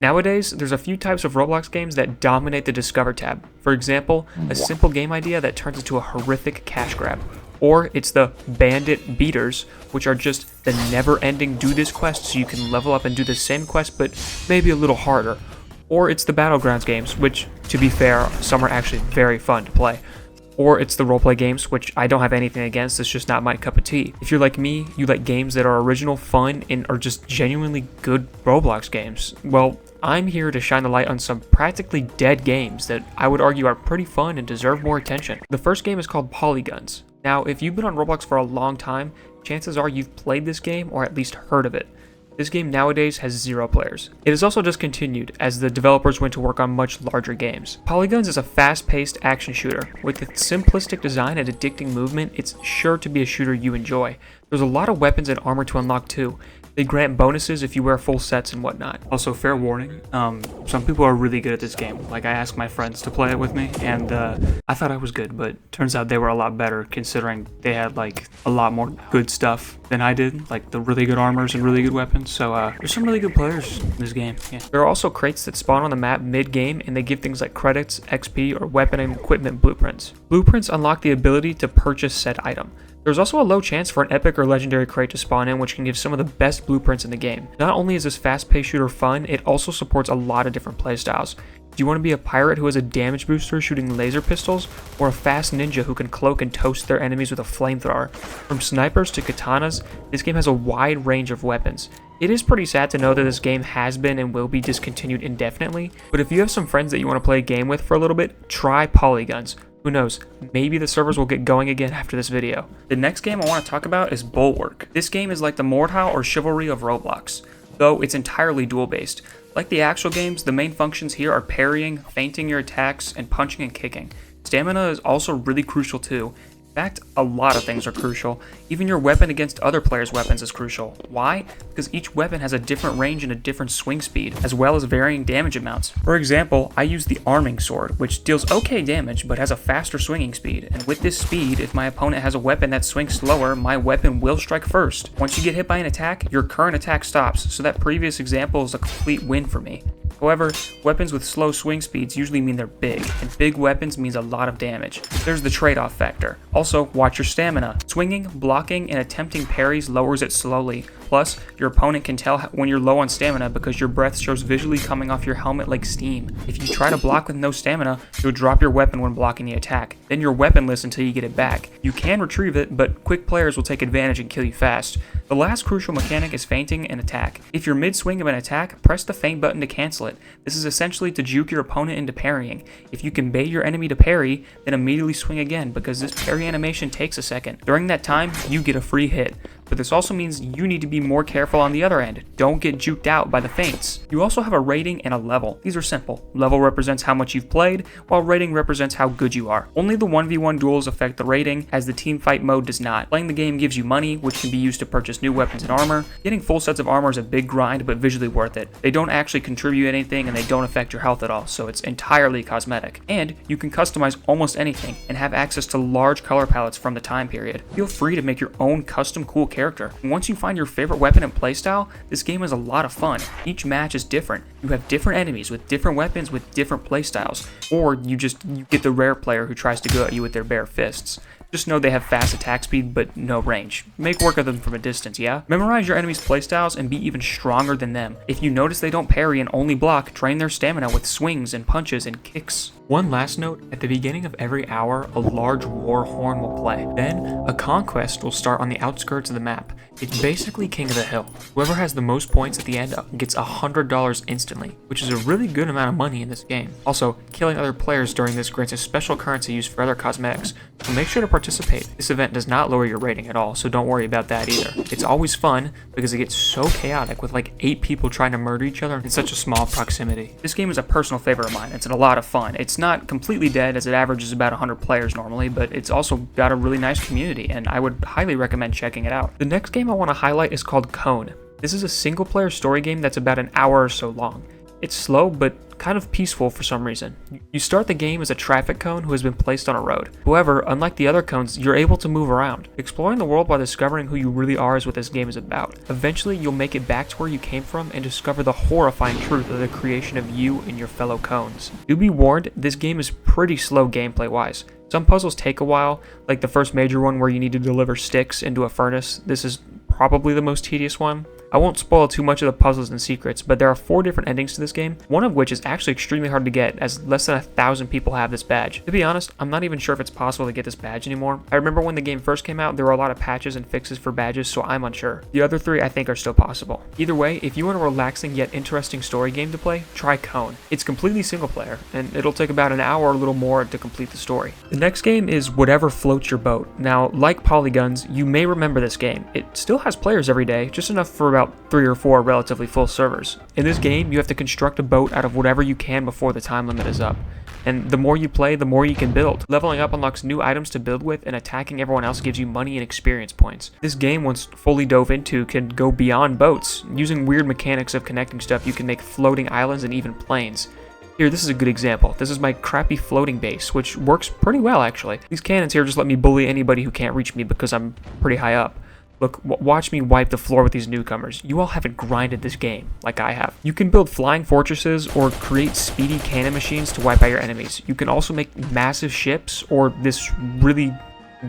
Nowadays, there's a few types of Roblox games that dominate the Discover tab. For example, a simple game idea that turns into a horrific cash grab. Or it's the bandit beaters, which are just the never-ending do this quest so you can level up and do the same quest but maybe a little harder. Or it's the Battlegrounds games, which, to be fair, some are actually very fun to play. Or it's the roleplay games, which I don't have anything against, it's just not my cup of tea. If you're like me, you like games that are original, fun, and are just genuinely good Roblox games. Well, I'm here to shine the light on some practically dead games that I would argue are pretty fun and deserve more attention. The first game is called POLYGUNS. Now, if you've been on Roblox for a long time, chances are you've played this game or at least heard of it. This game nowadays has 0 players. It is also discontinued as the developers went to work on much larger games. POLYGUNS is a fast-paced action shooter. With its simplistic design and addicting movement, it's sure to be a shooter you enjoy. There's a lot of weapons and armor to unlock too. They grant bonuses if you wear full sets and whatnot. Also, fair warning, some people are really good at this game. Like, I asked my friends to play it with me, and I thought I was good, but turns out they were a lot better considering they had, like, a lot more good stuff than I did, like the really good armors and really good weapons. So, there's some really good players in this game, yeah. There are also crates that spawn on the map mid-game, and they give things like credits, XP, or weapon and equipment blueprints. Blueprints unlock the ability to purchase said item. There's also a low chance for an epic or legendary crate to spawn in, which can give some of the best blueprints in the game. Not only is this fast-paced shooter fun, it also supports a lot of different playstyles. Do you want to be a pirate who has a damage booster shooting laser pistols, or a fast ninja who can cloak and toast their enemies with a flamethrower? From snipers to katanas, this game has a wide range of weapons. It is pretty sad to know that this game has been and will be discontinued indefinitely, but if you have some friends that you want to play a game with for a little bit, try POLYGUNS. Who knows, maybe the servers will get going again after this video. The next game I want to talk about is Bulwark. This game is like the Mordhau or Chivalry of Roblox, though it's entirely duel-based. Like the actual games, the main functions here are parrying, feinting your attacks, and punching and kicking. Stamina is also really crucial too. In fact, a lot of things are crucial. Even your weapon against other players' weapons is crucial. Why? Because each weapon has a different range and a different swing speed, as well as varying damage amounts. For example, I use the arming sword, which deals okay damage, but has a faster swinging speed. And with this speed, if my opponent has a weapon that swings slower, my weapon will strike first. Once you get hit by an attack, your current attack stops, so that previous example is a complete win for me. However, weapons with slow swing speeds usually mean they're big, and big weapons means a lot of damage. There's the trade-off factor. Also, watch your stamina. Swinging, blocking, and attempting parries lowers it slowly. Plus, your opponent can tell when you're low on stamina because your breath shows visually coming off your helmet like steam. If you try to block with no stamina, you'll drop your weapon when blocking the attack. Then you're weaponless until you get it back. You can retrieve it, but quick players will take advantage and kill you fast. The last crucial mechanic is feinting an attack. If you're mid-swing of an attack, press the feint button to cancel it. This is essentially to juke your opponent into parrying. If you can bait your enemy to parry, then immediately swing again because this parry animation takes a second. During that time, you get a free hit. But this also means you need to be more careful on the other end. Don't get juked out by the feints. You also have a rating and a level. These are simple. Level represents how much you've played, while rating represents how good you are. Only the 1v1 duels affect the rating, as the team fight mode does not. Playing the game gives you money, which can be used to purchase new weapons and armor. Getting full sets of armor is a big grind, but visually worth it. They don't actually contribute anything, and they don't affect your health at all, so it's entirely cosmetic. And you can customize almost anything, and have access to large color palettes from the time period. Feel free to make your own custom cool character. Once you find your favorite weapon and playstyle, this game is a lot of fun. Each match is different. You have different enemies with different weapons with different playstyles, or you get the rare player who tries to go at you with their bare fists. Just know they have fast attack speed, but no range. Make work of them from a distance, yeah? Memorize your enemy's playstyles and be even stronger than them. If you notice they don't parry and only block, train their stamina with swings and punches and kicks. One last note, at the beginning of every hour, a large war horn will play. Then, a conquest will start on the outskirts of the map. It's basically King of the Hill. Whoever has the most points at the end gets $100 instantly, which is a really good amount of money in this game. Also, killing other players during this grants a special currency used for other cosmetics, so make sure to participate. This event does not lower your rating at all, so don't worry about that either. It's always fun, because it gets so chaotic with like 8 people trying to murder each other in such a small proximity. This game is a personal favorite of mine. It's a lot of fun. It's not completely dead, as it averages about 100 players normally, but it's also got a really nice community, and I would highly recommend checking it out. The next game I want to highlight is called Cone. This is a single-player story game that's about an hour or so long. It's slow, but kind of peaceful for some reason. You start the game as a traffic cone who has been placed on a road. However, unlike the other cones, you're able to move around. Exploring the world while discovering who you really are is what this game is about. Eventually, you'll make it back to where you came from and discover the horrifying truth of the creation of you and your fellow cones. Do be warned, this game is pretty slow gameplay-wise. Some puzzles take a while, like the first major one where you need to deliver sticks into a furnace. This is probably the most tedious one. I won't spoil too much of the puzzles and secrets, but there are 4 different endings to this game, one of which is actually extremely hard to get, as less than 1,000 people have this badge. To be honest, I'm not even sure if it's possible to get this badge anymore. I remember when the game first came out, there were a lot of patches and fixes for badges, so I'm unsure. The other 3 I think are still possible. Either way, if you want a relaxing yet interesting story game to play, try Cone. It's completely single player, and it'll take about an hour or a little more to complete the story. The next game is Whatever Floats Your Boat. Now, like POLYGUNS, you may remember this game. It still has players every day, just enough for about 3 or 4 relatively full servers. In this game, you have to construct a boat out of whatever you can before the time limit is up. And the more you play, the more you can build. Leveling up unlocks new items to build with, and attacking everyone else gives you money and experience points. This game, once fully dove into, can go beyond boats. Using weird mechanics of connecting stuff, you can make floating islands and even planes. Here, this is a good example. This is my crappy floating base, which works pretty well actually. These cannons here just let me bully anybody who can't reach me because I'm pretty high up. Look, watch me wipe the floor with these newcomers. You all haven't grinded this game like I have. You can build flying fortresses or create speedy cannon machines to wipe out your enemies. You can also make massive ships or this really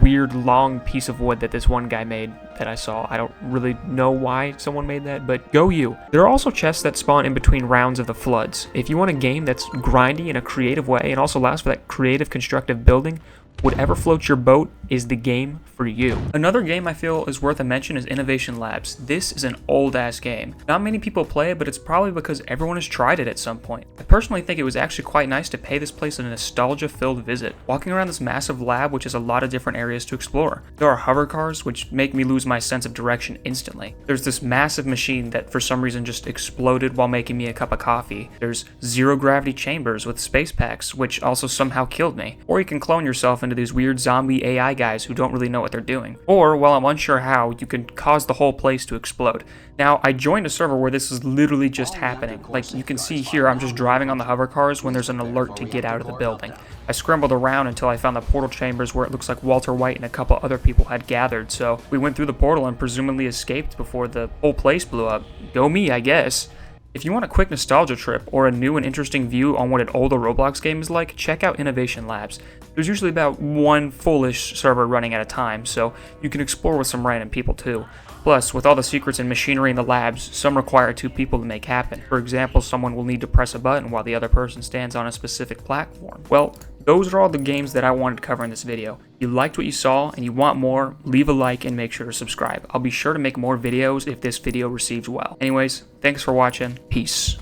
weird long piece of wood that this one guy made that I saw. I don't really know why someone made that, but go you. There are also chests that spawn in between rounds of the floods. If you want a game that's grindy in a creative way and also allows for that creative constructive building, Whatever Floats Your Boat is the game for you. Another game I feel is worth a mention is Innovation Labs. This is an old ass game. Not many people play it, but it's probably because everyone has tried it at some point. I personally think it was actually quite nice to pay this place a nostalgia filled visit. Walking around this massive lab, which has a lot of different areas to explore. There are hover cars, which make me lose my sense of direction instantly. There's this massive machine that for some reason just exploded while making me a cup of coffee. There's zero gravity chambers with space packs, which also somehow killed me. Or you can clone yourself into these weird zombie AI guys who don't really know what they're doing. Or, while I'm unsure how, you can cause the whole place to explode. Now, I joined a server where this is literally just happening. Like, you can see here, I'm just driving on the hover cars when there's an alert to get out of the building. I scrambled around until I found the portal chambers where it looks like Walter White and a couple other people had gathered, so we went through the portal and presumably escaped before the whole place blew up. Go me, I guess. If you want a quick nostalgia trip or a new and interesting view on what an older Roblox game is like, check out Innovation Labs. There's usually about one foolish server running at a time, so you can explore with some random people too. Plus, with all the secrets and machinery in the labs, some require 2 people to make happen. For example, someone will need to press a button while the other person stands on a specific platform. Well, those are all the games that I wanted to cover in this video. If you liked what you saw and you want more, leave a like and make sure to subscribe. I'll be sure to make more videos if this video receives well. Anyways, thanks for watching. Peace.